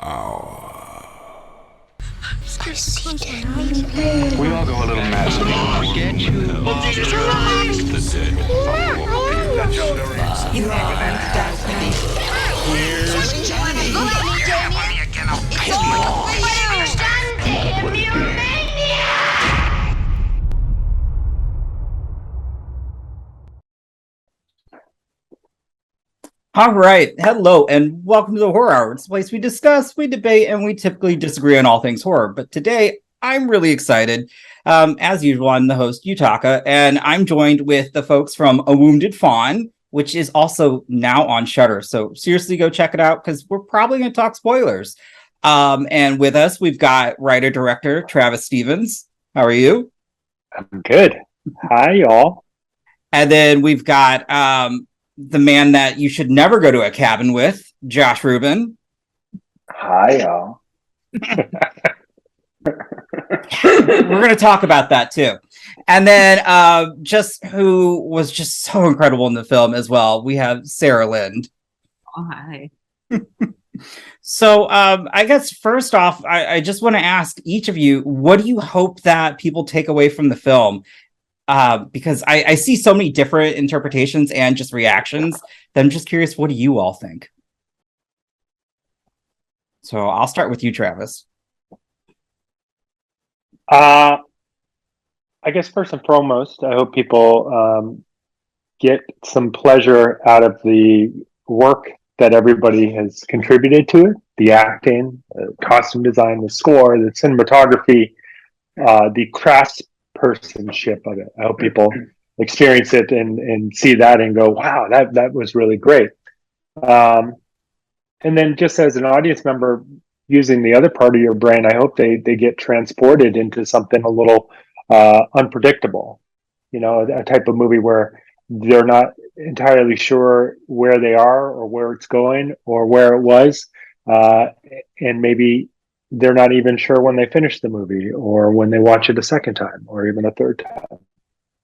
Sit down. We all go a little mad sometimes. Get you. You are undoubtedly. Here's Johnny. It's all for you. All right. Hello, and welcome to the Horror Hour. It's a place we discuss, we debate, and we typically disagree on all things horror. But today, I'm really excited. As usual, I'm the host, Yutaka, and I'm joined with the folks from A Wounded Fawn, which is also now on Shudder. So seriously, go check it out, because we're probably going to talk spoilers. And with us, we've got writer-director Travis Stevens. How are you? I'm good. Hi, y'all. And then we've got the man that you should never go to a cabin with, Josh Ruben. Hi, y'all. We're going to talk about that too. And then just who was just so incredible in the film as well, we have Sarah Lind. Oh, hi. So I guess first off, I just want to ask each of you, what do you hope that people take away from the film? Because I see so many different interpretations and just reactions that I'm just curious, what do you all think? So I'll start with you, Travis. I guess first and foremost, I hope people get some pleasure out of the work that everybody has contributed to it. The acting, the costume design, the score, the cinematography, the craftspersonship of it. I hope people experience it and see that and go, wow, that was really great. And then just as an audience member, using the other part of your brain, I hope they get transported into something a little unpredictable. You know, a type of movie where they're not entirely sure where they are or where it's going or where it was. And maybe they're not even sure when they finish the movie or when they watch it a second time or even a third time.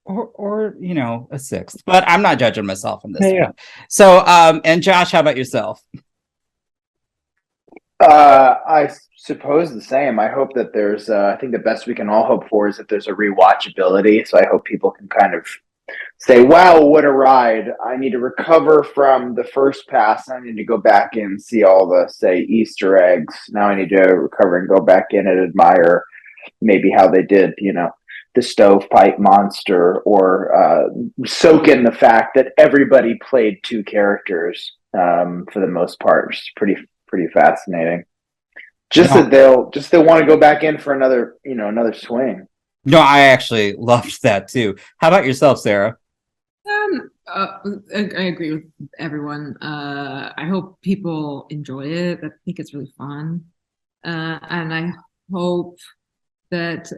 Or you know, a sixth. But I'm not judging myself in this Yeah. one. So, and Josh, how about yourself? I suppose the same. I hope that there's, I think the best we can all hope for is that there's a rewatchability. So I hope people can kind of say, wow, what a ride. I need to recover from the first pass. I need to go back and see all the, say, Easter eggs. Now I need to recover and go back in and admire maybe how they did, you know, the stovepipe monster, or soak in the fact that everybody played two characters for the most part, which is pretty fascinating. That they'll want to go back in for another swing. No, I actually loved that too. How about yourself, Sarah? I agree with everyone. I hope people enjoy it. I think it's really fun. And I hope that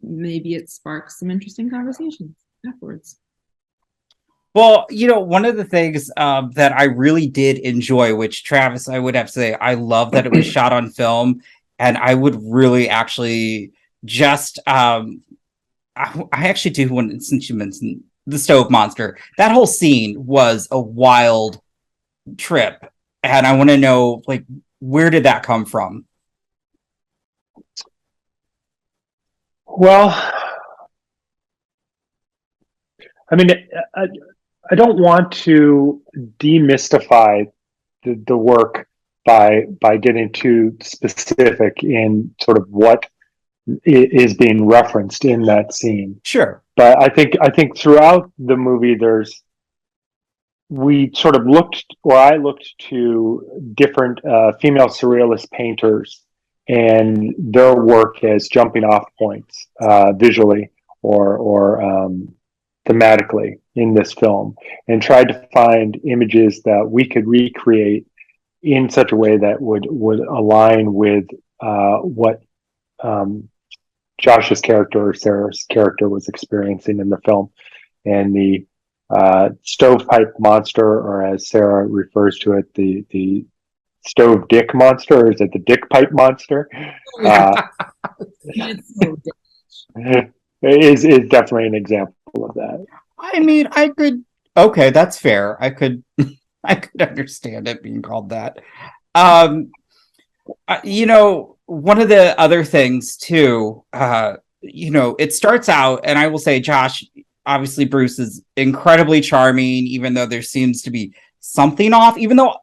maybe it sparks some interesting conversations afterwards. Well, you know, one of the things that I really did enjoy, which Travis, I would have to say, I love that it was shot on film, and I would really actually just, I actually do want, since you mentioned the stove monster, that whole scene was a wild trip, and I want to know, like, where did that come from? Well, I mean, I don't want to demystify the work by getting too specific in sort of what is being referenced in that scene. Sure. But I think throughout the movie, we sort of I looked to different female surrealist painters and their work as jumping off points visually or thematically in this film, and tried to find images that we could recreate in such a way that would align with what Josh's character or Sarah's character was experiencing in the film. And the stovepipe monster, or as Sarah refers to it, the stove dick monster, or is it the dick pipe monster? Is definitely an example of that. I mean, I could. Okay, that's fair. I could understand it being called that. One of the other things too, it starts out, and I will say, Josh, obviously Bruce is incredibly charming, even though there seems to be something off. Even though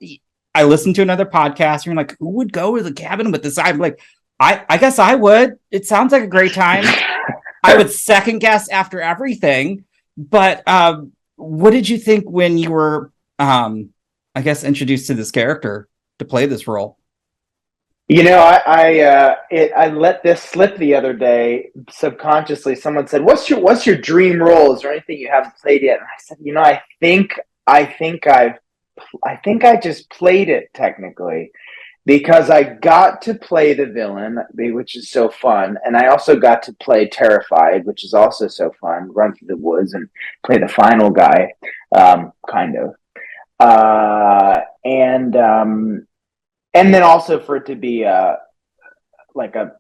I listened to another podcast, and you're like, who would go to the cabin with this? I'm like, I guess I would. It sounds like a great time. I would second guess after everything. But what did you think when you were, I guess, introduced to this character to play this role? I let this slip the other day subconsciously. Someone said, what's your dream role? Is there anything you haven't played yet? And I said, I think I just played it technically, because I got to play the villain, which is so fun, and I also got to play Terrified, which is also so fun. Run through the woods and play the final guy, kind of, and then also for it to be like a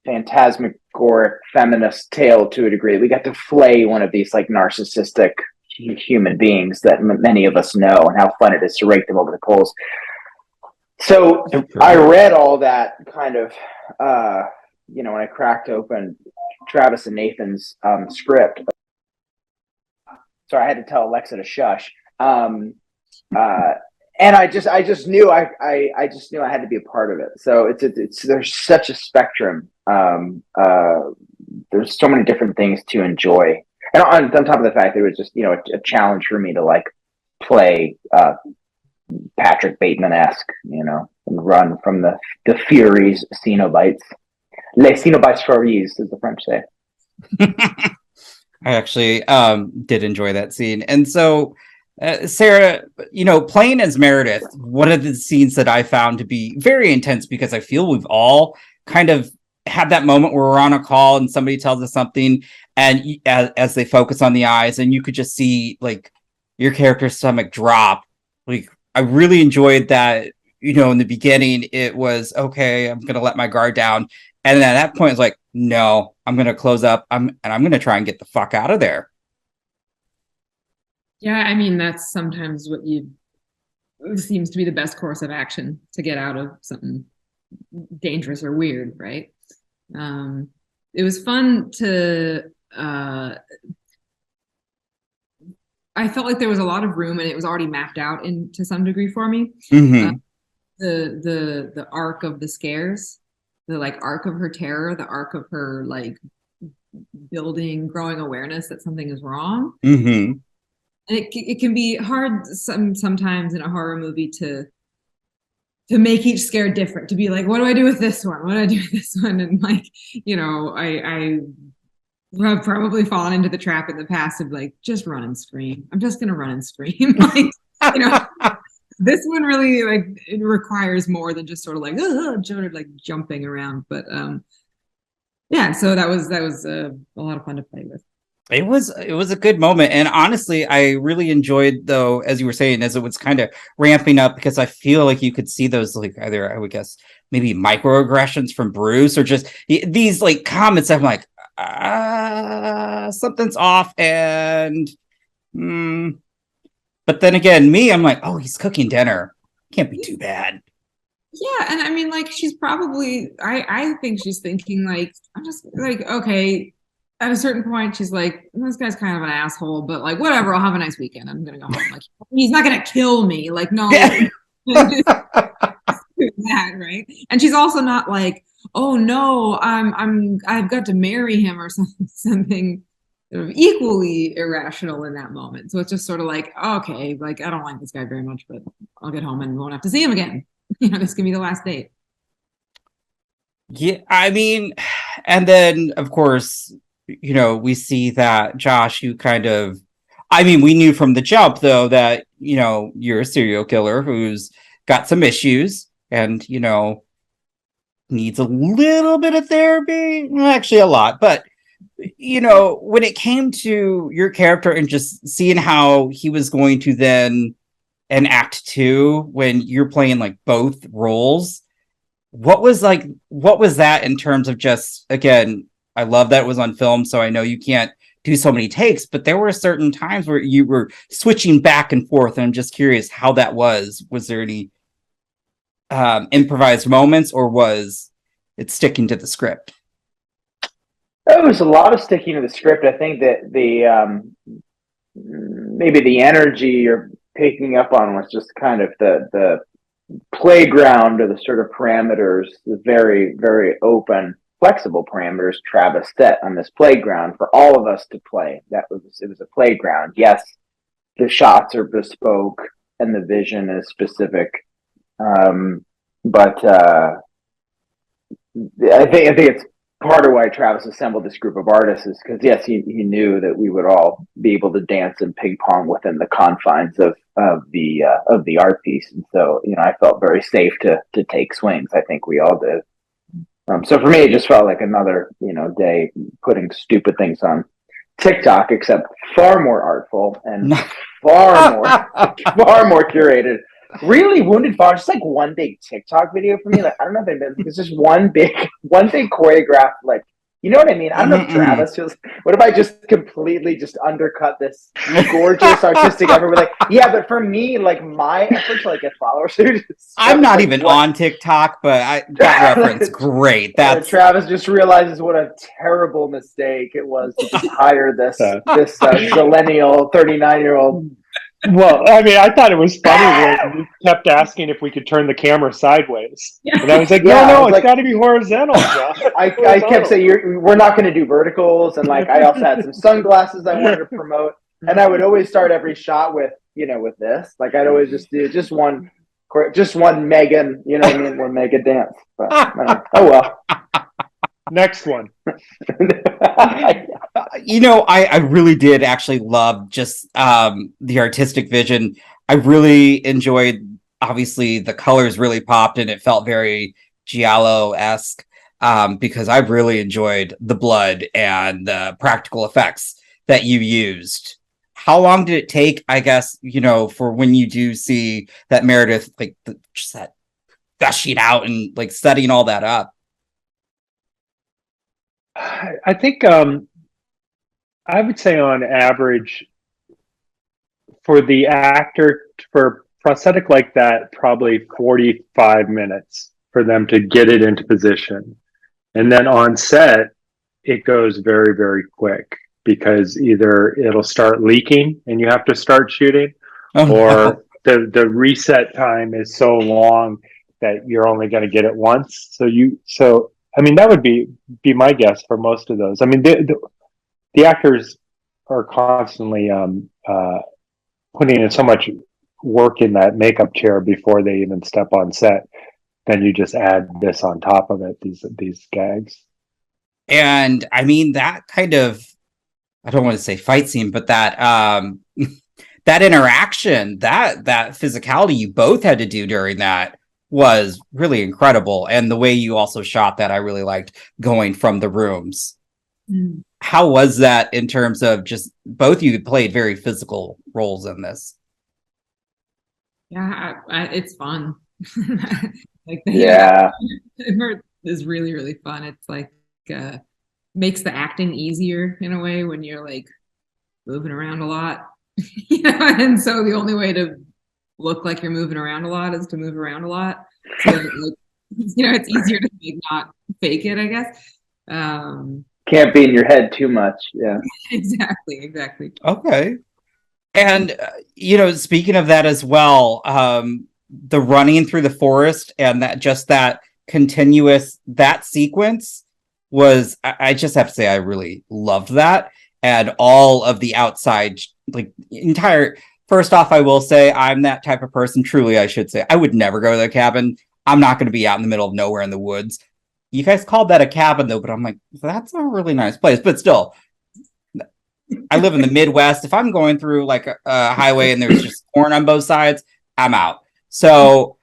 phantasmagoric feminist tale to a degree. We got to flay one of these like narcissistic human beings that many of us know, and how fun it is to rake them over the coals. So I read all that kind of, when I cracked open Travis and Nathan's script. Sorry, I had to tell Alexa to shush. And I just knew I had to be a part of it. So there's such a spectrum. There's so many different things to enjoy, and on top of the fact that it was just a challenge for me to like play Patrick Bateman-esque, and run from the Furies Cenobites. Les Cenobites Furies, as the French say. I actually did enjoy that scene. And so, Sarah, playing as Meredith, one of the scenes that I found to be very intense, because I feel we've all kind of had that moment where we're on a call and somebody tells us something, and as they focus on the eyes, and you could just see like your character's stomach drop. Like, I really enjoyed that. In the beginning, it was okay, I'm gonna let my guard down, and then at that point, it's like, no, I'm gonna close up. I'm gonna try and get the fuck out of there. Yeah, I mean, that's sometimes what seems to be the best course of action to get out of something dangerous or weird, right? It was fun to. I felt like there was a lot of room, and it was already mapped out to some degree for me. Mm-hmm. The arc of the scares, the like arc of her terror, the arc of her like growing awareness that something is wrong. Mm-hmm. And it can be hard sometimes in a horror movie to make each scare different, to be like, what do I do with this one? What do I do with this one? And like, I have probably fallen into the trap in the past of like, just run and scream. I'm just gonna run and scream. Like, this one really like it requires more than just sort of like jumping around. But yeah, so that was a lot of fun to play with. It was a good moment, and honestly, I really enjoyed, though, as you were saying, as it was kind of ramping up, because I feel like you could see those like either, I would guess, maybe microaggressions from Bruce, or just these like comments that I'm like, something's off, and but then again, I'm like, oh, he's cooking dinner, can't be too bad. Yeah, and I mean, like, she's probably, I think she's thinking like, I'm just like, okay. At a certain point, she's like, this guy's kind of an asshole, but like, whatever, I'll have a nice weekend. I'm gonna go home. Like, he's not gonna kill me. Like, no, that, right? And she's also not like, oh no, I've got to marry him or something sort of equally irrational in that moment. So it's just sort of like, okay, like I don't like this guy very much, but I'll get home and won't have to see him again. This can be the last date. Yeah, I mean, and then of course, we see that Josh, you kind of, I mean, we knew from the jump though that, you're a serial killer who's got some issues and, needs a little bit of therapy. Well, actually a lot, but when it came to your character and just seeing how he was going to then in Act 2, when you're playing like both roles, what was that in terms of just, again, I love that it was on film, so I know you can't do so many takes, but there were certain times where you were switching back and forth, and I'm just curious how that was. Was there any improvised moments, or was it sticking to the script? It was a lot of sticking to the script. I think that the maybe the energy you're picking up on was just kind of the playground, or the sort of parameters, the very, very open, flexible parameters Travis set on this playground for all of us to play. It was a playground. Yes, the shots are bespoke and the vision is specific, but I think it's part of why Travis assembled this group of artists, is because yes, he knew that we would all be able to dance and ping pong within the confines of the art piece, and so I felt very safe to take swings. I think we all did. So for me, it just felt like another day putting stupid things on TikTok, except far more artful and far more curated. Really, Wounded Fawn, just like one big TikTok video for me. Like, I don't know if it's just one big choreographed, like, you know what I mean? I don't know if Travis feels. What if I just completely just undercut this gorgeous artistic effort? Like, yeah, but for me, like my effort to like get followers. I'm not even on TikTok, but that reference, great. That's Travis just realizes what a terrible mistake it was to just hire this millennial 39-year-old. Well, I mean, I thought it was funny when you kept asking if we could turn the camera sideways. And I was like, no, it's got to be horizontal, Josh. I kept saying, we're not going to do verticals. And like, I also had some sunglasses I wanted to promote. And I would always start every shot with this. Like, I'd always just do just one Megan, you know what I mean? One Megan dance. But, oh, well. Next one. I really did actually love just the artistic vision. I really enjoyed, obviously, the colors really popped and it felt very Giallo-esque, because I really enjoyed the blood and the practical effects that you used. How long did it take, I guess, for when you do see that Meredith, like, just that gushing out and like setting all that up? I think I would say on average for the actor, for prosthetic like that, probably 45 minutes for them to get it into position. And then on set, it goes very, very quick, because either it'll start leaking and you have to start shooting, or the reset time is so long that you're only going to get it once. So I mean, that would be my guess for most of those. I mean, the actors are constantly putting in so much work in that makeup chair before they even step on set. Then you just add this on top of it, these gags. And I mean, that kind of, I don't want to say fight scene, but that that interaction, that physicality you both had to do during that was really incredible. And the way you also shot that, I really liked, going from the rooms. How was that in terms of just both you played very physical roles in this? Yeah, it's fun. Like, yeah, is really, really fun. It's like makes the acting easier in a way when you're like moving around a lot. And so the only way to look like you're moving around a lot is to move around a lot. So like, it's easier to like not fake it, I guess. Can't be in your head too much. Yeah. Exactly. Okay. And speaking of that as well, the running through the forest and that continuous, that sequence was, I just have to say, I really loved that. And all of the outside, like first off, I will say I'm that type of person. Truly, I should say I would never go to the cabin. I'm not going to be out in the middle of nowhere in the woods. You guys called that a cabin though, but I'm like, that's a really nice place. But still, I live in the Midwest. If I'm going through like a highway and there's just corn on both sides, I'm out. So,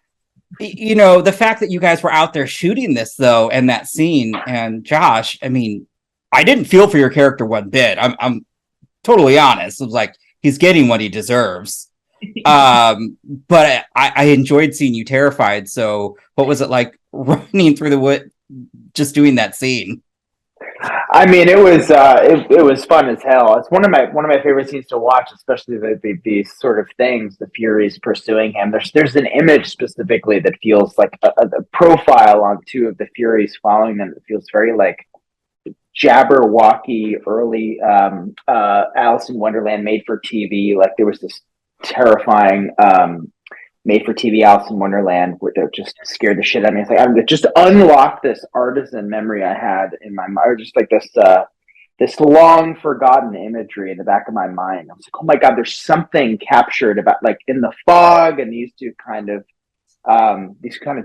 the fact that you guys were out there shooting this though, and that scene, and Josh, I mean, I didn't feel for your character one bit. I'm totally honest. It was like, he's getting what he deserves. But I enjoyed seeing you terrified. So what was it like running through the wood, just doing that scene? I mean, it was fun as hell. It's one of my favorite scenes to watch, especially these sort of things. The Furies pursuing him. There's an image specifically that feels like a profile on two of the Furies following them. That feels very like Jabberwocky early Alice in Wonderland made for TV. Like there was this terrifying made for TV Alice in Wonderland where they just scared the shit out of me. It's like I just unlocked this artisan memory I had in my mind, or just like this long forgotten imagery in the back of my mind. I was like, oh my god, there's something captured about like in the fog and these kind of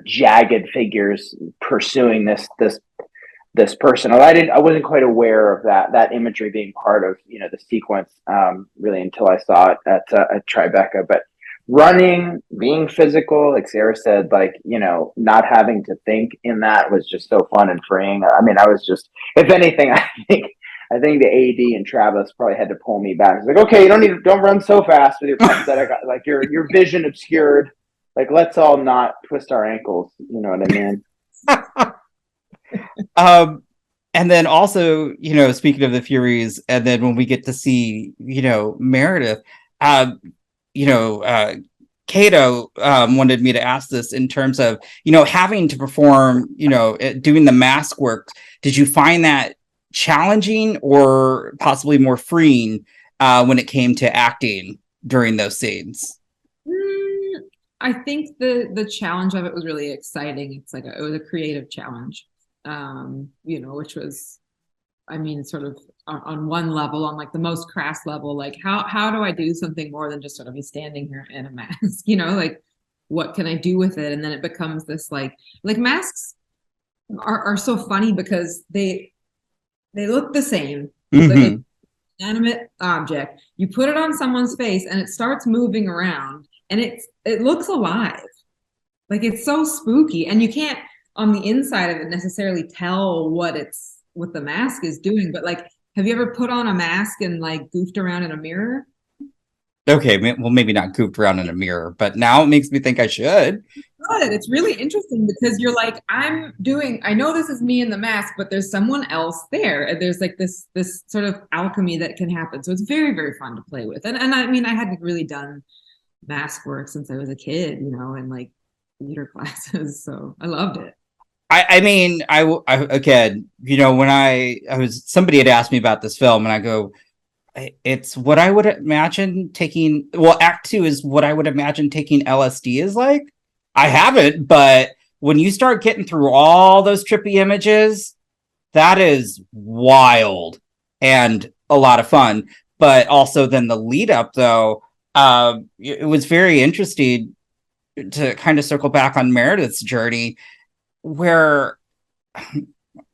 jagged figures pursuing this person. I wasn't quite aware of that imagery being part of the sequence really until I saw it at Tribeca. But running, being physical, like Sarah said, like not having to think in that was just so fun and freeing. I mean, I was just, if anything, I think the AD and Travis probably had to pull me back. It's like, okay, don't run so fast with your prosthetic, like your vision obscured. Like, let's all not twist our ankles. You know what I mean? And then also, speaking of the Furies, and then when we get to see, Meredith, Kato wanted me to ask this in terms of, having to perform, doing the mask work. Did you find that challenging or possibly more freeing when it came to acting during those scenes? I think the challenge of it was really exciting. It's like it was a creative challenge, which was, I mean, sort of on one level, on like the most crass level, like how do I do something more than just sort of be standing here in a mask, like what can I do with it? And then it becomes this like masks are so funny because they look the same. Mm-hmm. Like an animate object. You put it on someone's face and it starts moving around and it looks alive. Like it's so spooky. And you can't on the inside of it necessarily tell what the mask is doing. But like, have you ever put on a mask and like goofed around in a mirror? Okay, well, maybe not goofed around in a mirror, but now it makes me think I should. Good. It's really interesting because you're like, I know this is me in the mask, but there's someone else there. And there's like this sort of alchemy that can happen. So it's very, very fun to play with. And I mean, I hadn't really done mask work since I was a kid, in like theater classes. So I loved it. I mean, again, when somebody had asked me about this film and I go, it's what I would imagine Act 2 is what I would imagine taking LSD is like. I haven't, but when you start getting through all those trippy images, that is wild and a lot of fun. But also then the lead up, though, it was very interesting to kind of circle back on Meredith's journey, where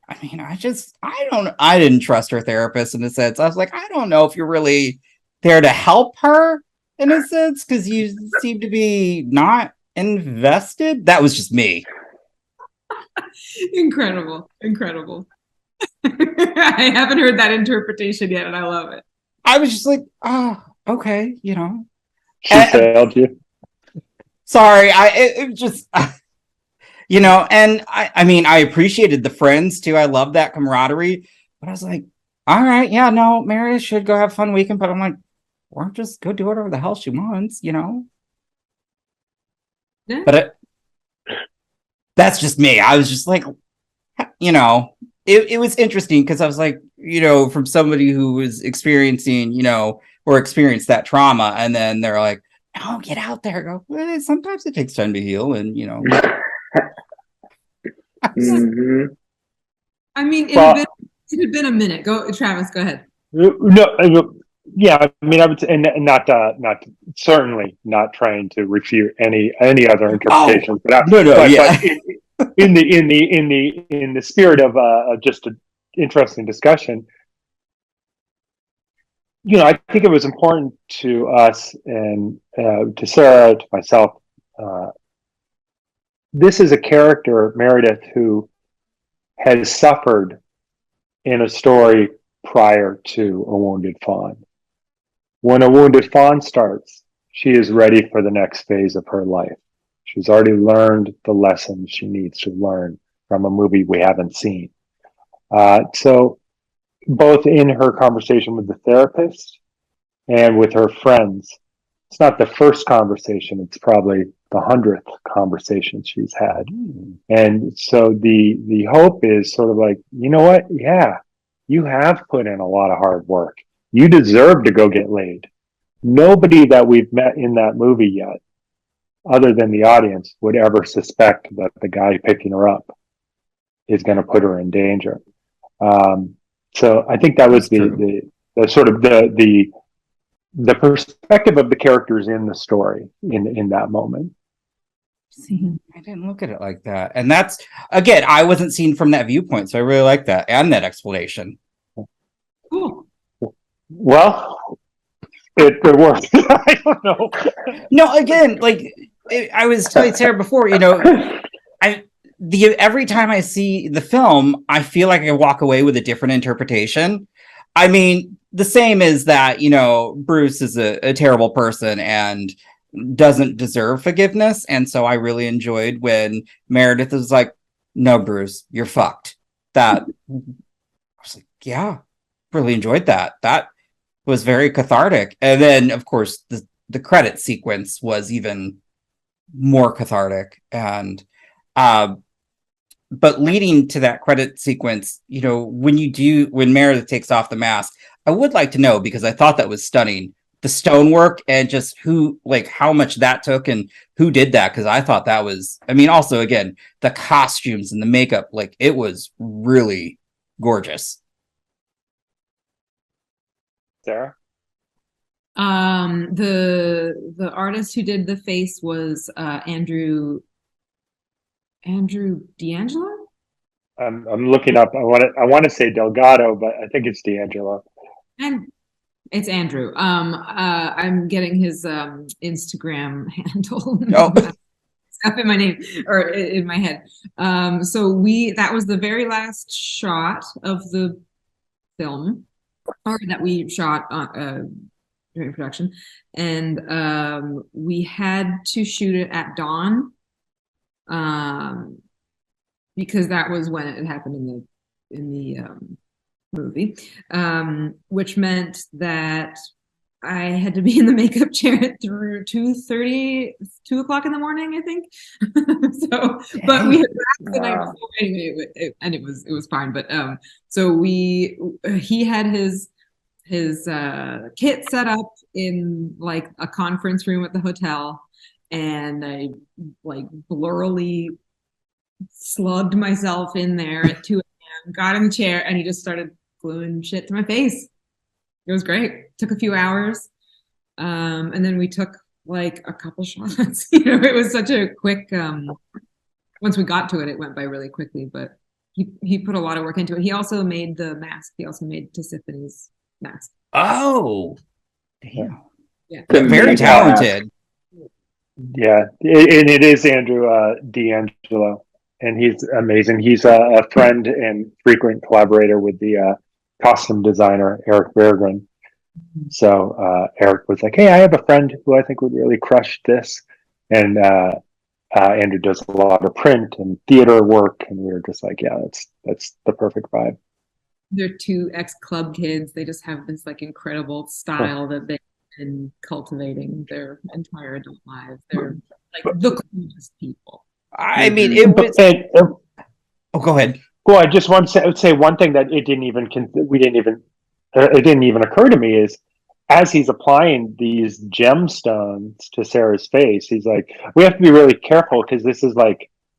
I mean, I didn't trust her therapist in a sense. I was like, I don't know if you're really there to help her in a sense, because you seem to be not invested. That was just me. Incredible. I haven't heard that interpretation yet, and I love it. I was just like, oh, okay, She failed you. Sorry, it just, and I mean, I appreciated the friends too. I love that camaraderie, but I was like, all right, yeah, no, Mary should go have a fun weekend, but I'm like, or just go do whatever the hell she wants, Yeah. But that's just me. I was just like, it was interesting because I was like, from somebody who was experiencing, or experienced that trauma, and then they're like, no, get out there. Go. Well, sometimes it takes time to heal, and Mm-hmm. I mean, it had been a minute. Go, Travis. Go ahead. No, yeah. I mean, I would say, and not certainly not trying to refute any other interpretations. But in the spirit of just an interesting discussion, I think it was important to us and to Sarah, to myself. This is a character, Meredith, who has suffered in a story prior to A Wounded Fawn. When A Wounded Fawn starts, she is ready for the next phase of her life. She's already learned the lessons she needs to learn from a movie we haven't seen. So both in her conversation with the therapist and with her friends. It's not the first conversation, it's probably the 100th conversation she's had. And so the hope is sort of like, you know what? Yeah, you have put in a lot of hard work. You deserve to go get laid. Nobody that we've met in that movie yet, other than the audience, would ever suspect that the guy picking her up is going to put her in danger. So I think that was the sort of the perspective of the characters in the story in that moment. See, I didn't look at it like that. And that's, again, I wasn't seen from that viewpoint, so I really like that and that explanation. Cool. Well, it worked. I don't know. No, again, like I was telling Sarah before, every time I see the film, I feel like I walk away with a different interpretation. I mean, the same is that, Bruce is a terrible person and doesn't deserve forgiveness. And so I really enjoyed when Meredith was like, no, Bruce, you're fucked. That, I was like, yeah, really enjoyed that. That was very cathartic. And then, of course, the credit sequence was even more cathartic. And, but leading to that credit sequence, when Meredith takes off the mask, I would like to know, because I thought that was stunning, the stonework and just how much that took and who did that. Cause I thought that was, also again, the costumes and the makeup, it was really gorgeous. Sarah? The artist who did the face was Andrew D'Angelo. I'm looking up. I want to say Delgado, but I think it's D'Angelo. And it's Andrew. I'm getting his Instagram handle. Oh. Up in my name or in my head. So that was the very last shot of the film, or that we shot during production, and we had to shoot it at dawn, because that was when it happened in the movie, which meant that I had to be in the makeup chair through 2 o'clock in the morning, I think. So, but we had wrapped the night before anyway, and it was fine. But so he had his kit set up in a conference room at the hotel, and I blurrily slugged myself in there at 2 a.m., got in the chair, and he just started gluing shit to my face. It was great. Took a few hours. And then we took a couple shots. It was such a quick, once we got to it, it went by really quickly, but he put a lot of work into it. He also made the mask. He also made Tisiphane's mask. Oh, damn. Yeah. Very talented. Yeah. And it is Andrew D'Angelo, and he's amazing. He's a friend and frequent collaborator with the costume designer Eric Berggren. So Eric was like, "Hey, I have a friend who I think would really crush this," and Andrew does a lot of print and theater work, and we were just like, "Yeah, that's the perfect vibe." They're two ex-club kids. They just have this incredible style that they've been cultivating their entire adult lives. They're the coolest people. I mean, it was. Oh, go ahead. Well, I just want to say one thing that it didn't even occur to me is, as he's applying these gemstones to Sarah's face, he's like, "We have to be really careful because this is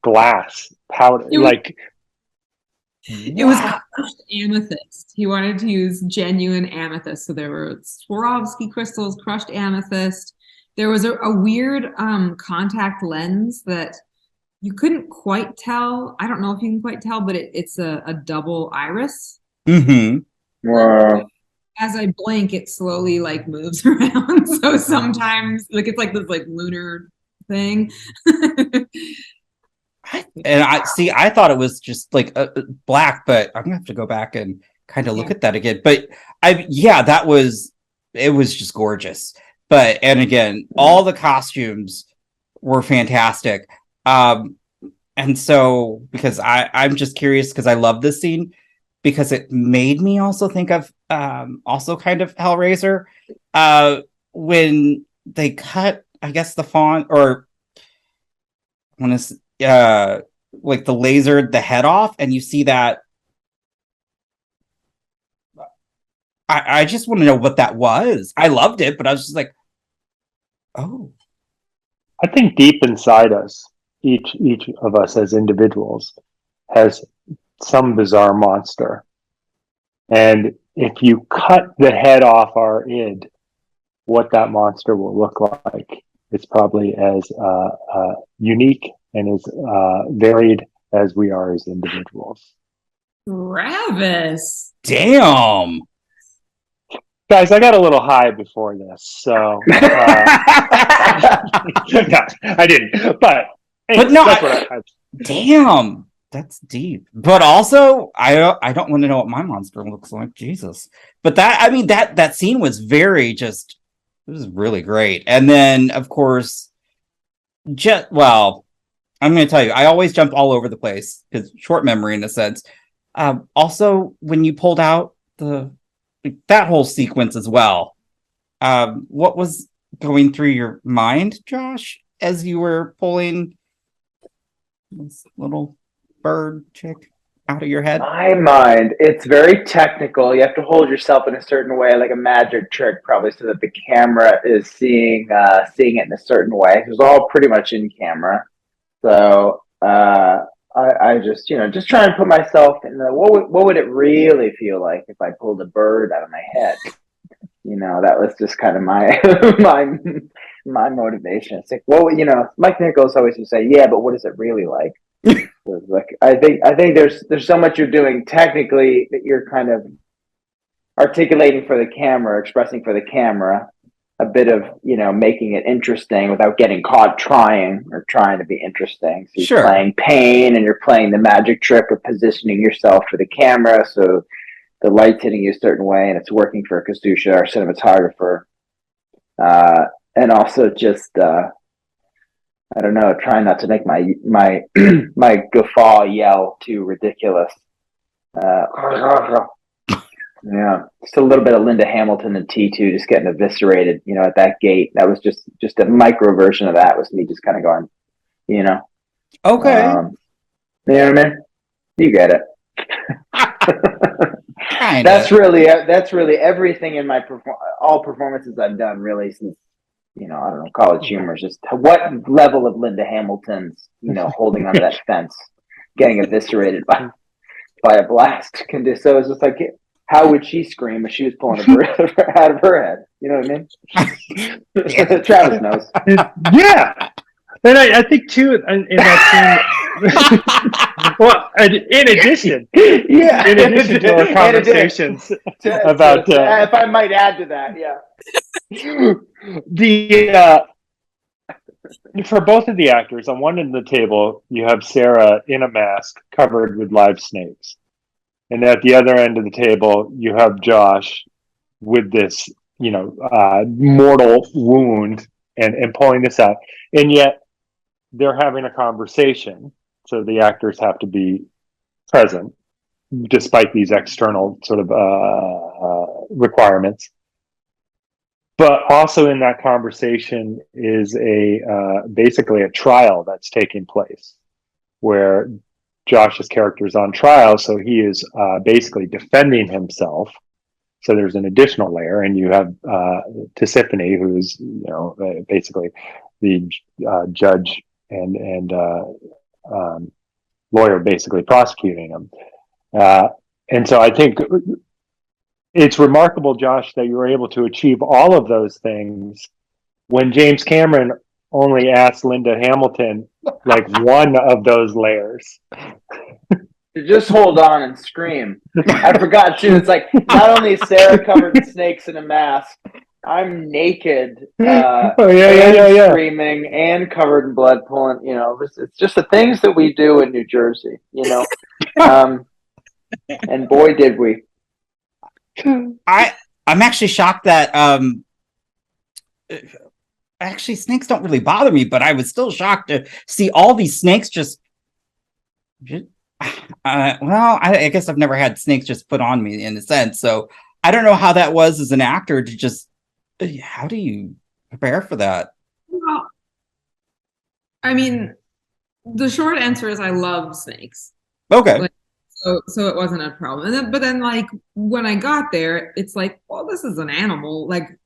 glass powder." It was crushed amethyst. He wanted to use genuine amethyst, so there were Swarovski crystals, crushed amethyst. There was a weird contact lens that you couldn't quite tell. I don't know if you can quite tell, but it's a double iris. Mm-hmm. Wow. As I blink, it slowly moves around. So sometimes it's this lunar thing. And I thought it was just black, but I'm gonna have to go back and kind of look at that again. But it was just gorgeous. But, and again, all the costumes were fantastic. And so, because I'm just curious, because I love this scene, because it made me also think of also kind of Hellraiser when they cut, I guess, the fawn, or when it's like the laser the head off, and you see that. I just want to know what that was. I loved it, but I was just like, oh. I think deep inside us, each of us as individuals has some bizarre monster. And if you cut the head off our id, what that monster will look like is probably as unique and as varied as we are as individuals. Travis. Damn. Guys, I got a little high before this, so no, I didn't. But no, that's what I damn, that's deep. But also, I don't want to know what my monster looks like. Jesus. But that scene was very just. It was really great. And then, of course, well, I'm going to tell you, I always jump all over the place because short memory in a sense. Also, when you pulled out that whole sequence as well, what was going through your mind, Josh, as you were pulling this little bird chick out of your head? My mind, it's very technical. You have to hold yourself in a certain way, like a magic trick, probably, so that the camera is seeing it in a certain way. It was all pretty much in camera. So I just, just try and put myself in the what would it really feel like if I pulled a bird out of my head? That was just kind of my my motivation. It's like, well, Mike Nichols always would say, yeah, but what is it really like? Like, I think there's so much you're doing technically that you're kind of articulating for the camera, expressing for the camera, a bit of making it interesting without getting caught trying to be interesting. So you're playing pain, and you're playing the magic trick of positioning yourself for the camera, so the light's hitting you a certain way, and it's working for Kasusha, our cinematographer, and also just I don't know, trying not to make my my guffaw yell too ridiculous. Yeah, just a little bit of Linda Hamilton and T2 just getting eviscerated, at that gate. That was just a micro version of that. Was me just kind of going, Okay. You know what I mean? You get it. That's really everything in my all performances I've done really since I don't know, College Humor is just what level of Linda Hamilton's holding onto that fence, getting eviscerated by a blast can do. So it's just like, how would she scream if she was pulling a bird out of her head? You know what I mean? Travis knows. Yeah. And I think too in that scene. Well, in addition to our conversations about, if I might add to that, yeah. For both of the actors, on one end of the table, you have Sarah in a mask covered with live snakes, and at the other end of the table, you have Josh with this, mortal wound and pulling this out, and yet they're having a conversation, so the actors have to be present despite these external sort of requirements. But also in that conversation is basically a trial that's taking place where Josh's character is on trial, so he is basically defending himself. So there's an additional layer, and you have Tisiphone, who's basically the judge and lawyer, basically prosecuting him. And so I think it's remarkable, Josh, that you were able to achieve all of those things when James Cameron only asked Linda Hamilton like one of those layers. Just hold on and scream. I forgot too. It's like not only is Sarah covered in snakes in a mask, I'm naked, screaming and covered in blood, pulling. It's just the things that we do in New Jersey. And boy, did we. I'm actually shocked that actually snakes don't really bother me, but I was still shocked to see all these snakes just Well, I guess I've never had snakes just put on me in a sense, so I don't know how that was as an actor to just. How do you prepare for that? Well, I mean, the short answer is I love snakes. Okay. Like, so it wasn't a problem. But then like when I got there, it's like, well, this is an animal. Like,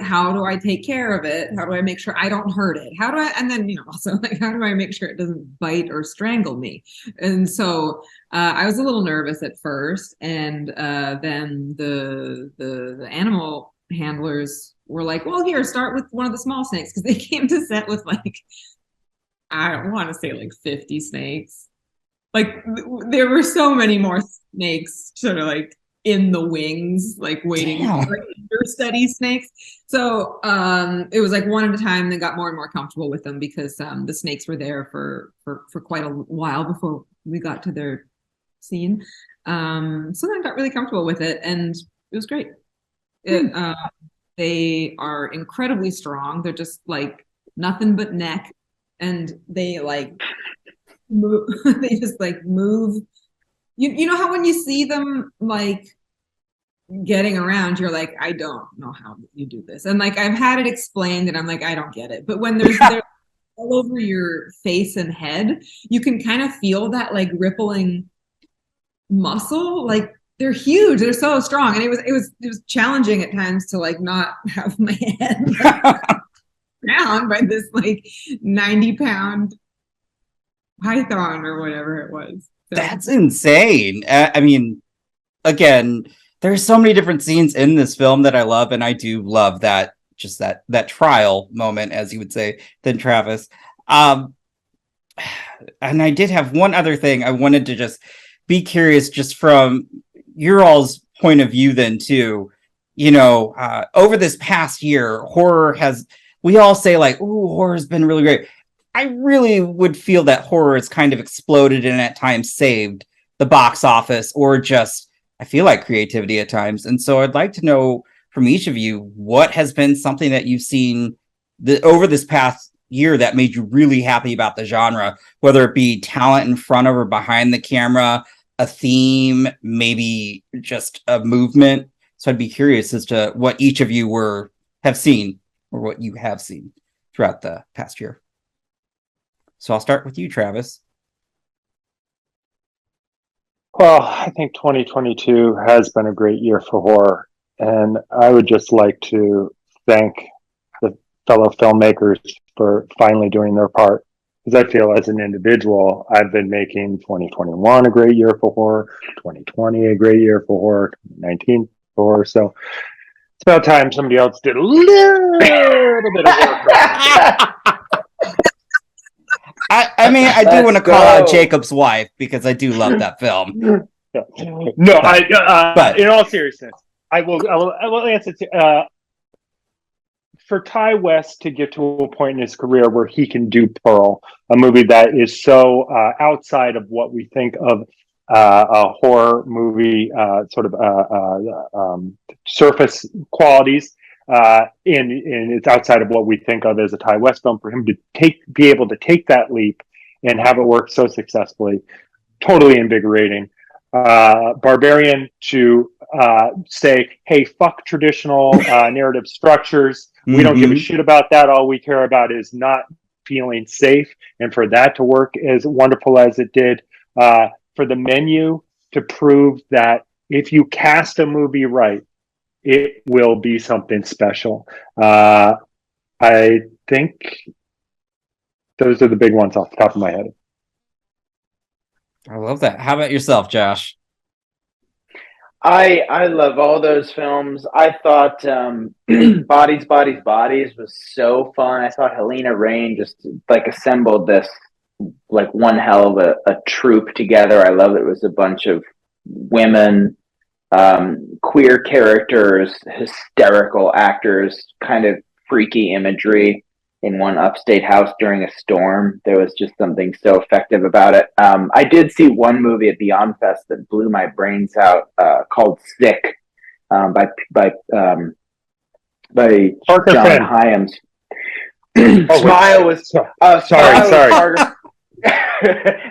how do I take care of it? How do I make sure I don't hurt it? And then, also like, how do I make sure it doesn't bite or strangle me? And so I was a little nervous at first. And then the animal handlers were like, well, here, start with one of the small snakes. Cause they came to set with like, I don't want to say like 50 snakes. Like there were so many more snakes sort of like in the wings, like waiting for understudy snakes. So it was like one at a time. They got more and more comfortable with them because the snakes were there for quite a while before we got to their scene. So then I got really comfortable with it, and it was great. They are incredibly strong. They're just like nothing but neck, and they like move. They just like move. You know how when you see them like getting around, you're like, I don't know how you do this. And like I've had it explained and I'm like, I don't get it. But when they're all over your face and head, you can kind of feel that like rippling muscle. Like they're huge. They're so strong. And it was challenging at times to like not have my head down by this like 90-pound python or whatever it was. So. That's insane. I mean, again, there's so many different scenes in this film that I love, and I do love that trial moment, as you would say, then Travis. And I did have one other thing I wanted to just be curious, just from your all's point of view, then too. Over this past year, we all say like, "Ooh, horror's been really great." I really would feel that horror has kind of exploded and at times saved the box office, or just, I feel like, creativity at times. And so I'd like to know from each of you, what has been something that you've seen over this past year that made you really happy about the genre, whether it be talent in front of or behind the camera, a theme, maybe just a movement. So I'd be curious as to what each of you have seen, or what you have seen throughout the past year. So I'll start with you, Travis. Well, I think 2022 has been a great year for horror. And I would just like to thank the fellow filmmakers for finally doing their part. Because I feel as an individual, I've been making 2021 a great year for horror, 2020 a great year for horror, 2019 for horror. So it's about time somebody else did a little bit of work. I mean, I do want to call out Jacob's wife, because I do love that film. No, but in all seriousness, I will answer for Ty West to get to a point in his career where he can do Pearl, a movie that is so outside of what we think of a horror movie, surface qualities. And it's outside of what we think of as a Ty West film. For him to be able to take that leap and have it work so successfully, totally invigorating. Barbarian to say, hey, fuck traditional narrative structures. We don't give a shit about that. All we care about is not feeling safe. And for that to work as wonderful as it did, for the Menu to prove that if you cast a movie right, it will be something special. I think those are the big ones off the top of my head. I love that. How about yourself, Josh? I love all those films. I thought Bodies, Bodies, Bodies was so fun. I thought Helena Rain just like assembled this like one hell of a troupe together. I love it. It was a bunch of women, queer characters, hysterical actors, kind of freaky imagery in one upstate house during a storm. There was just something so effective about it. I did see one movie at Beyond Fest that blew my brains out, called Sick, by John Hyams. Smile was sorry.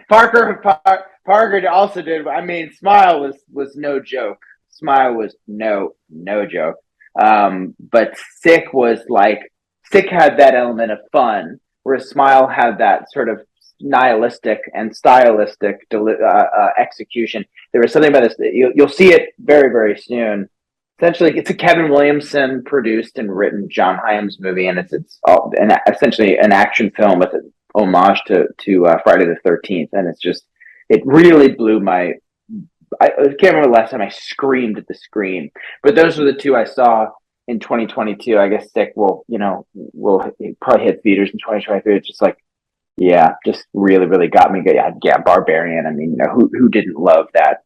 Parker Parker also did. I mean, Smile was no joke. Smile was no joke. But Sick had that element of fun, whereas Smile had that sort of nihilistic and stylistic execution. There was something about this. You'll see it very, very soon. Essentially, it's a Kevin Williamson produced and written John Hyams movie, and essentially an action film with an homage to Friday the 13th, and it really blew my. I can't remember the last time I screamed at the screen, but those were the two I saw in 2022. I guess Sick will probably hit theaters in 2023. It's just like, yeah, just really, really got me. Yeah, Barbarian. I mean, who didn't love that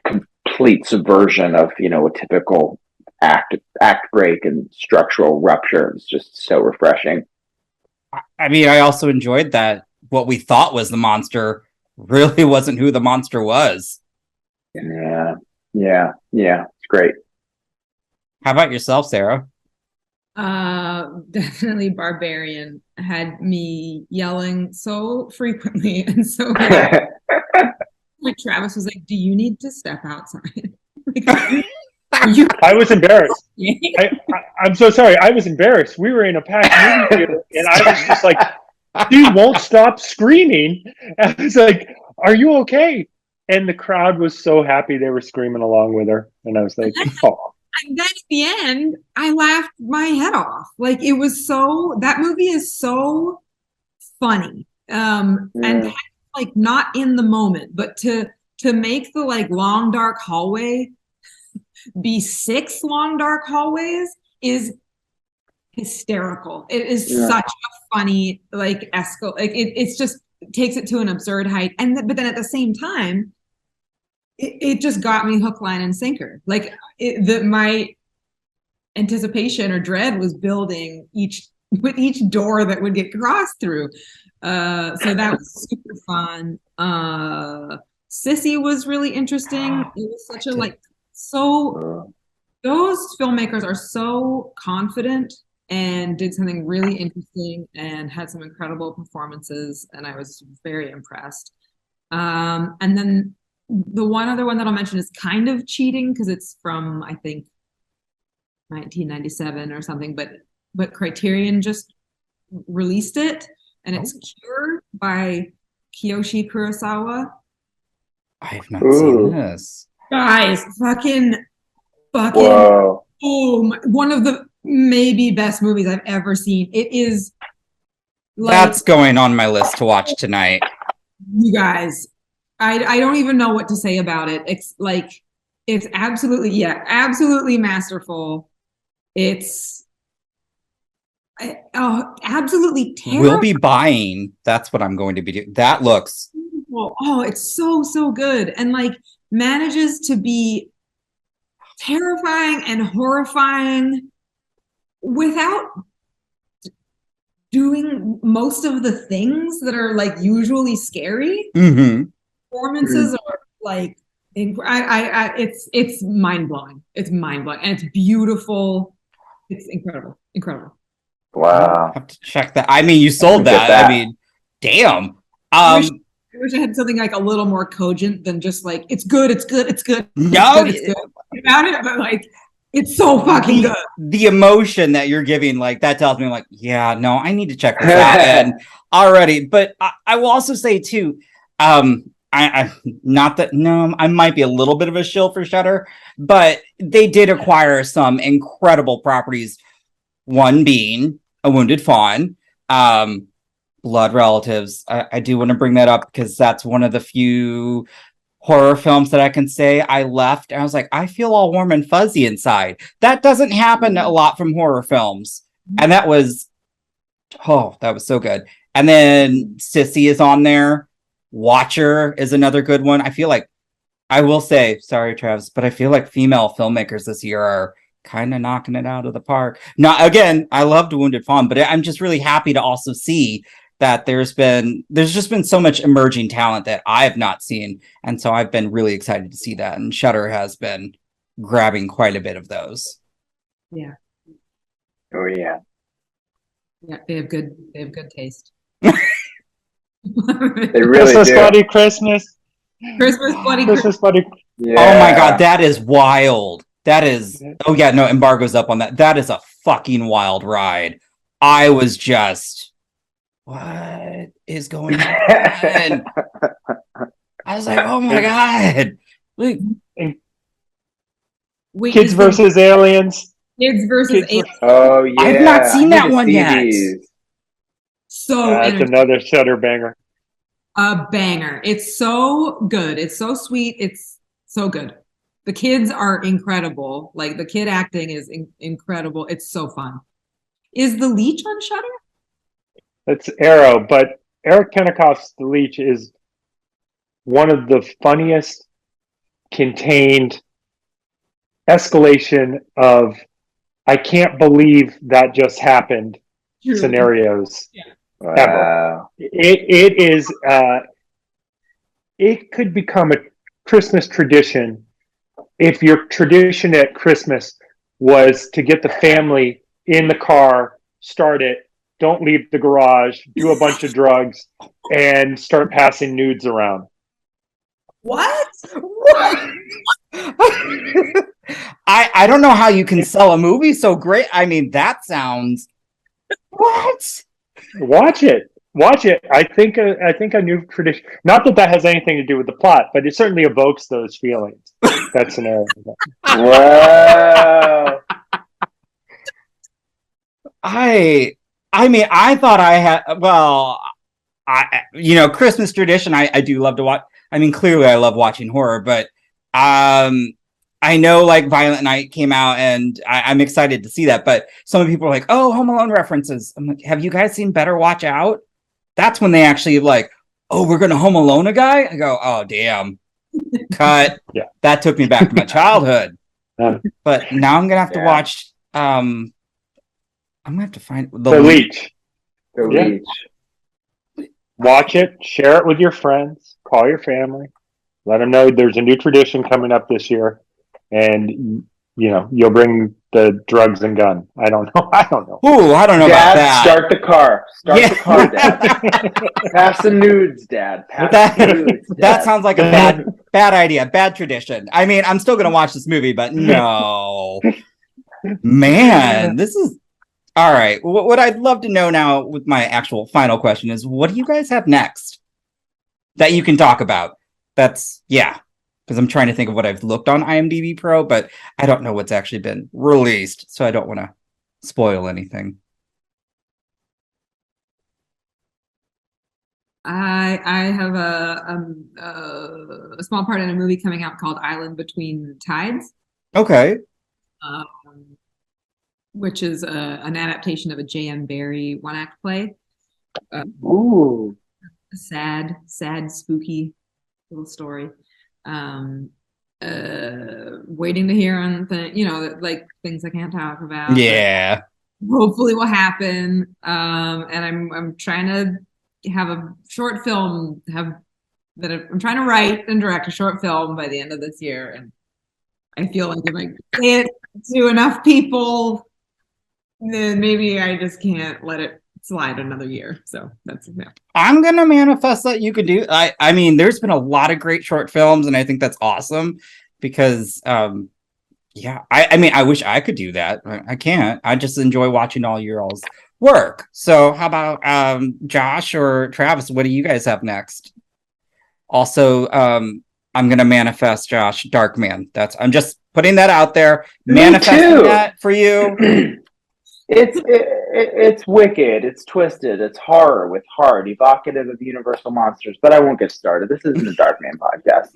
complete subversion of a typical act break and structural rupture? It's just so refreshing. I mean, I also enjoyed that what we thought was the monster really wasn't who the monster was. Yeah. It's great. How about yourself, Sarah? Definitely Barbarian had me yelling so frequently and so loud. Like Travis was like, "Do you need to step outside?" I was embarrassed. I'm so sorry. I was embarrassed. We were in a packed movie theater, and I was just like, "She won't stop screaming." And I was like, "Are you okay?" And the crowd was so happy they were screaming along with her, and I was like, "Oh." And then at the end, I laughed my head off. Like that movie is so funny. And like not in the moment, but to make the like long dark hallway be 6 long dark hallways is hysterical. It is such a funny like it's just takes it to an absurd height. But then at the same time, it just got me hook, line, and sinker. Like my anticipation or dread was building with each door that would get crossed through. So that was super fun. Sissy was really interesting. It was such those filmmakers are so confident and did something really interesting and had some incredible performances, and I was very impressed. And then the one other one that I'll mention is kind of cheating because it's from, I think, 1997 or something, but Criterion just released it, and it's Cure by Kiyoshi Kurosawa. I have not seen this. Guys, fucking Whoa. one of the maybe best movies I've ever seen. It is like, that's going on my list to watch tonight. You guys, I don't even know what to say about it. It's like, it's absolutely masterful. It's absolutely terrible. We'll be buying. That's what I'm going to be doing. That looks. Oh, it's so good, and like manages to be terrifying and horrifying without doing most of the things that are like usually scary. Mm-hmm. Performances are like, it's mind blowing. It's mind blowing, and it's beautiful. It's incredible. Wow. I have to check that. I mean, you sold that. I mean, damn. I wish I had something like a little more cogent than just like, it's good. No, it's good about it, but like, it's so fucking good. The emotion that you're giving, like, that tells me, like, yeah, no, I need to check this out. And already, but I will also say too, I might be a little bit of a shill for Shudder, but they did acquire some incredible properties. One being A Wounded Fawn, Blood Relatives. I do want to bring that up because that's one of the few horror films that I can say I left and I was like, I feel all warm and fuzzy inside. That doesn't happen a lot from horror films. And that was so good. And then Sissy is on there. Watcher is another good one. I feel like, I will say, sorry, Travis, but I feel like female filmmakers this year are kind of knocking it out of the park. Now, again, I loved Wounded Fawn, but I'm just really happy to also see that there's just been so much emerging talent that I have not seen. And so I've been really excited to see that. And Shudder has been grabbing quite a bit of those. Yeah. Oh yeah. Yeah, they have good taste. They really Christmas do. Bloody Christmas. Christmas bloody Christmas Bloody. Yeah. Oh my god, that is wild. That is oh yeah, no, embargo's up on that. That is a fucking wild ride. I was just what is going on? I was like, oh my god. Like, Wait, Kids is the versus aliens. kids versus Kids aliens Oh yeah. I've not seen I that need to one see yet. these. so That's entertaining. another Shudder banger. A banger. It's so good. It's so sweet. It's so good. The kids are incredible. Like the kid acting is incredible. It's so fun. Is the leech on Shudder? That's Arrow, but Eric Kennickoff's The Leech is one of the funniest contained escalation of I can't believe that just happened scenarios ever. Wow. It is it could become a Christmas tradition if your tradition at Christmas was to get the family in the car, start it, don't leave the garage, do a bunch of drugs, and start passing nudes around. What? I don't know how you can sell a movie so great. I mean, that sounds what? Watch it. Watch it. I think a new tradition. Not that has anything to do with the plot, but it certainly evokes those feelings. That scenario. Wow. I mean, I thought I had well, Christmas tradition. I do love to watch. I mean, clearly I love watching horror, but I know like Violent Night came out and I'm excited to see that. But some people are like, oh, Home Alone references. I'm like, have you guys seen Better Watch Out? That's when they actually like, oh, we're gonna Home Alone a guy. I go, oh damn, cut. Yeah, that took me back to my childhood. But now I'm gonna have to watch. I'm gonna have to find The Leech. The Yeah. Leech. Watch it. Share it with your friends. Call your family. Let them know there's a new tradition coming up this year, and you'll bring the drugs and gun. I don't know. Ooh, I don't know Dad, about that. start the car. Start Yeah. the car, Dad. Pass the nudes, Dad. Pass the nudes, Dad. That sounds like a bad idea, bad tradition. I mean, I'm still gonna watch this movie, but no, man, this is all right. What I'd love to know now, with my actual final question, is what do you guys have next that you can talk about? That's because I'm trying to think of what I've looked on IMDb Pro, but I don't know what's actually been released, so I don't want to spoil anything. I have a small part in a movie coming out called Island Between Tides. Okay. Which is an adaptation of a J.M. Barrie one-act play. Ooh. A sad, spooky little story. Waiting to hear on like things I can't talk about. Yeah. Hopefully will happen. And I'm trying to have a short film I'm trying to write and direct a short film by the end of this year. And I feel like if I say it to enough people, then maybe I just can't let it slide another year. So that's I'm gonna manifest that you could do. I mean, there's been a lot of great short films, and I think that's awesome because I mean, I wish I could do that. I can't. I just enjoy watching all your all's work. So how about Josh or Travis? What do you guys have next? Also, I'm gonna manifest Josh Darkman. I'm just putting that out there. Manifesting that for you. It's wicked, it's twisted, it's horror with heart, evocative of universal monsters. But I won't get started. This isn't a Darkman podcast.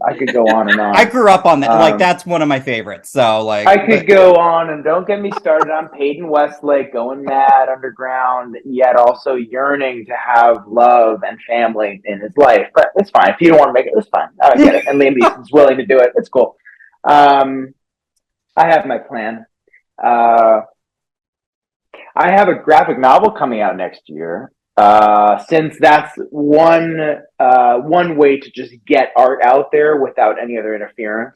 I could go on and on. I grew up on that. Like that's one of my favorites. So like I could go on, and don't get me started on Peyton Westlake going mad underground, yet also yearning to have love and family in his life. But it's fine. If you don't want to make it, it's fine. I get it. And Liam Neeson's willing to do it. It's cool. I have my plan. I have a graphic novel coming out next year. Since that's one way to just get art out there without any other interference,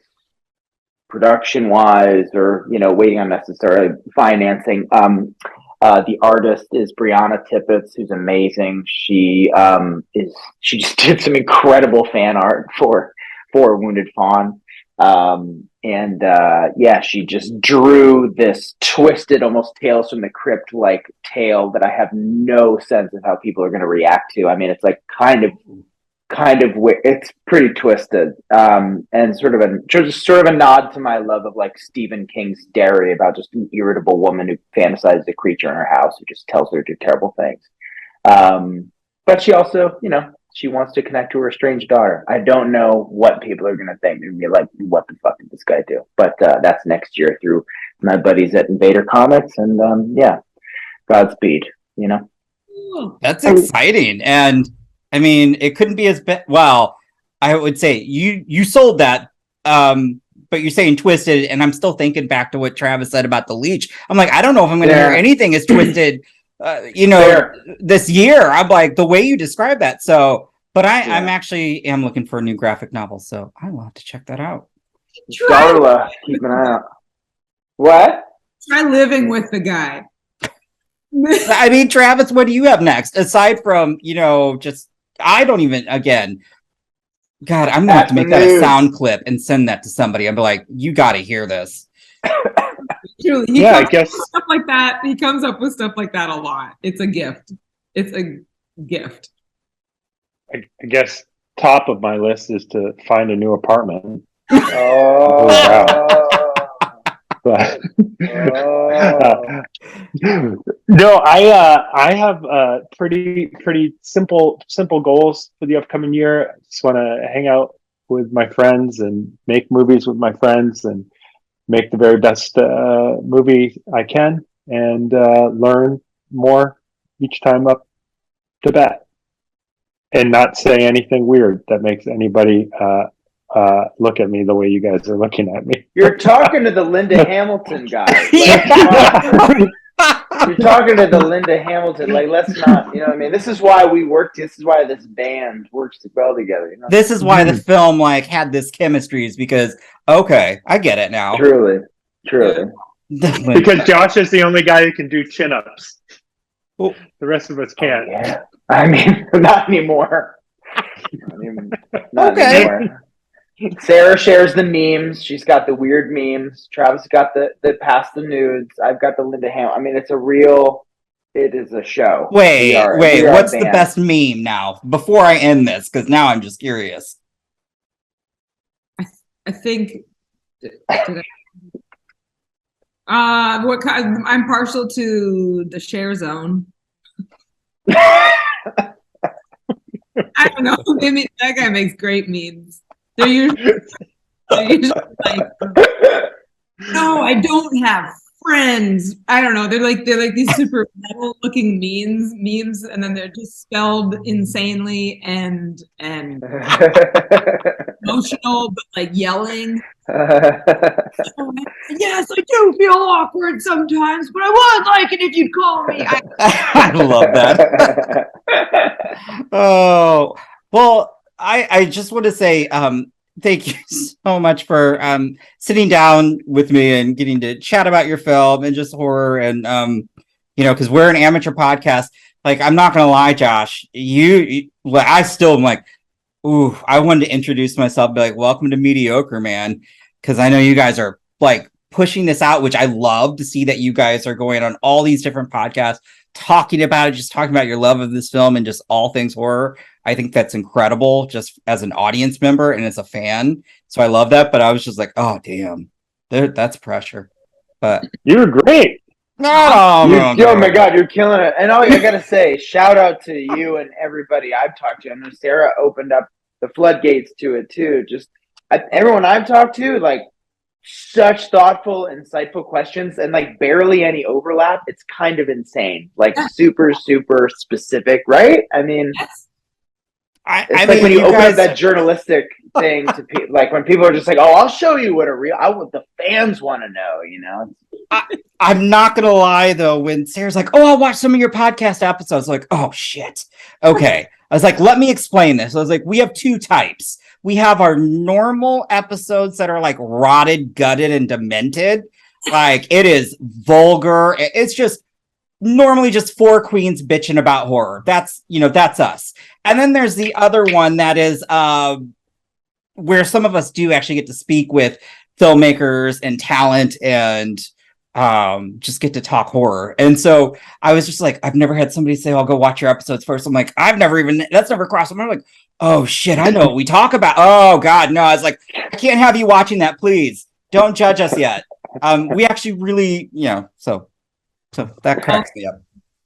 production wise, or waiting on necessarily financing. The artist is Brianna Tippett, who's amazing. She just did some incredible fan art for A Wounded Fawn. She just drew this twisted, almost Tales from the Crypt like tale that I have no sense of how people are going to react to. I mean, it's like kind of it's pretty twisted, and sort of a nod to my love of like Stephen King's Derry, about just an irritable woman who fantasizes a creature in her house who just tells her to do terrible things. But she also, she wants to connect to her estranged daughter. I don't know what people are going to think. They're going to be like, what the fuck did this guy do? But that's next year through my buddies at Invader Comics. And Godspeed, That's exciting. And I mean, it couldn't be as bad. Well, I would say you sold that. But you're saying twisted, and I'm still thinking back to what Travis said about the leech. I'm like, I don't know if I'm going to hear anything as twisted. This year, I'm like, the way you describe that. So, but I'm actually am looking for a new graphic novel, so I will have to check that out. Darla, keep an eye out. What? Try living with the guy. I mean, Travis, what do you have next? Aside from, I don't even, again, God, I'm going to have to make that a sound clip and send that to somebody. I'll be like, you got to hear this. Truly, I guess stuff like that. He comes up with stuff like that a lot. It's a gift. It's a gift. I guess top of my list is to find a new apartment. No, I have pretty simple goals for the upcoming year. I just want to hang out with my friends and make movies with my friends and make the very best movie I can, and learn more each time up to bat, and not say anything weird that makes anybody look at me the way you guys are looking at me. You're talking to the Linda Hamilton guy. You're talking to the Linda Hamilton. Like, let's not, I mean, this is why we work. This is why this band works well together. This is why the film had this chemistry, is because, okay, I get it now. Truly. Because Josh is the only guy who can do chin-ups. The rest of us can't. Yeah. I mean, not anymore. Not anymore. Sarah shares the memes. She's got the weird memes. Travis got the pass the nudes. I've got the Linda Ham. I mean, it is a show. Wait, what's the best meme now? Before I end this, because now I'm just curious. I think I'm partial to the share zone. I don't know. Maybe that guy makes great memes. They're usually like, no, I don't have friends. I don't know. They're like these super metal looking memes, and then they're just spelled insanely and emotional, but like yelling. Yes, I do feel awkward sometimes, but I would like it if you'd call me. I love that. Oh, well, I just want to say thank you so much for sitting down with me and getting to chat about your film and just horror, and because we're an amateur podcast. Like, I'm not gonna lie, Josh, I still am like, ooh, I wanted to introduce myself, be like, welcome to Mediocre, man, because I know you guys are like pushing this out, which I love to see, that you guys are going on all these different podcasts talking about it, just talking about your love of this film and just all things horror. I think that's incredible, just as an audience member and as a fan. So I love that. But I was just like, oh damn, that's pressure. But you were great. Oh my God, you're killing it. And I gotta say, shout out to you and everybody I've talked to. I know Sarah opened up the floodgates to it too. Just everyone I've talked to, like, such thoughtful, insightful questions, and like barely any overlap. It's kind of insane. Like, super, super specific, right? I mean, it's like when you open up that journalistic thing to people, like when people are just like, "Oh, I'll show you what the fans want to know." I'm not gonna lie though, when Sarah's like, "Oh, I'll watch some of your podcast episodes," like, "Oh shit, okay." I was like, "Let me explain this." I was like, "We have two types. We have our normal episodes that are like rotted, gutted, and demented. Like, it is vulgar. It's just normally just four queens bitching about horror. That's us. And then there's the other one that is where some of us do actually get to speak with filmmakers and talent and just get to talk horror. And so I was just like, I've never had somebody say, I'll go watch your episodes first. I'm like, that's never crossed my mind. I'm like, oh shit, I know what we talk about. Oh God, no. I was like, I can't have you watching that, please. Don't judge us yet. We actually really, so that cracks me up.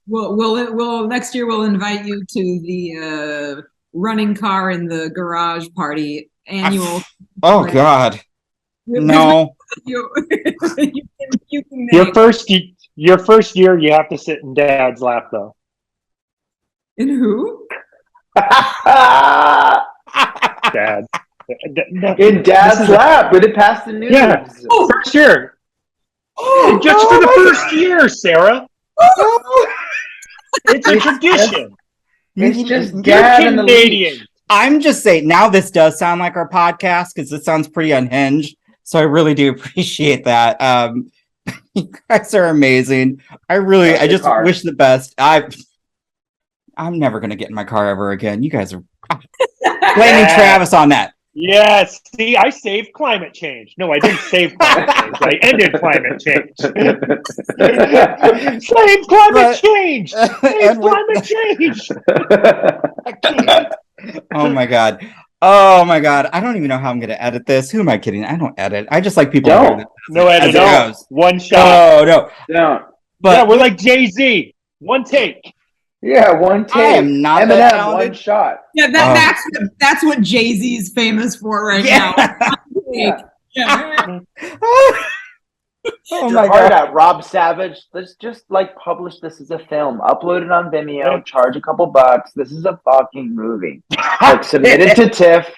We'll next year we'll invite you to the running car in the garage party annual. Oh God, no. You can Your first year, you have to sit in Dad's lap, though. In who? Dad. In Dad's lap, with it past the news. Yeah. Oh, first year. Just for the first year, Sarah. It's a tradition. It's just Dad and the Canadian. I'm just saying, now this does sound like our podcast because it sounds pretty unhinged. So I really do appreciate that. You guys are amazing. I just wish the best. I'm never going to get in my car ever again. You guys are blaming Travis on that. Yes. See, I saved climate change. No, I didn't save climate change. I ended climate change. Save climate change. Save climate change. Oh my God. Oh my God. I don't even know how I'm going to edit this. Who am I kidding? I don't edit. I just like people. No edit. No. One shot. Oh, no. Don't. But yeah, we're like Jay-Z. One take. Yeah, one take. I am not that talented. One shot. Yeah, that's what Jay-Z's famous for right now. Yeah. Oh my God. Rob Savage. Let's just publish this as a film, upload it on Vimeo, charge a couple bucks. This is a fucking movie. Submit it to TIFF.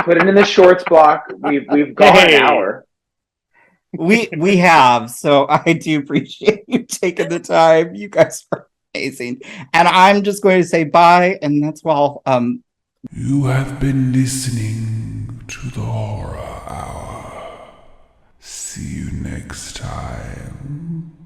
Put it in the shorts block. We've gone an hour. We have, so I do appreciate you taking the time. You guys are amazing. And I'm just going to say bye, and that's all. You have been listening to the Horror Hour. See you next time.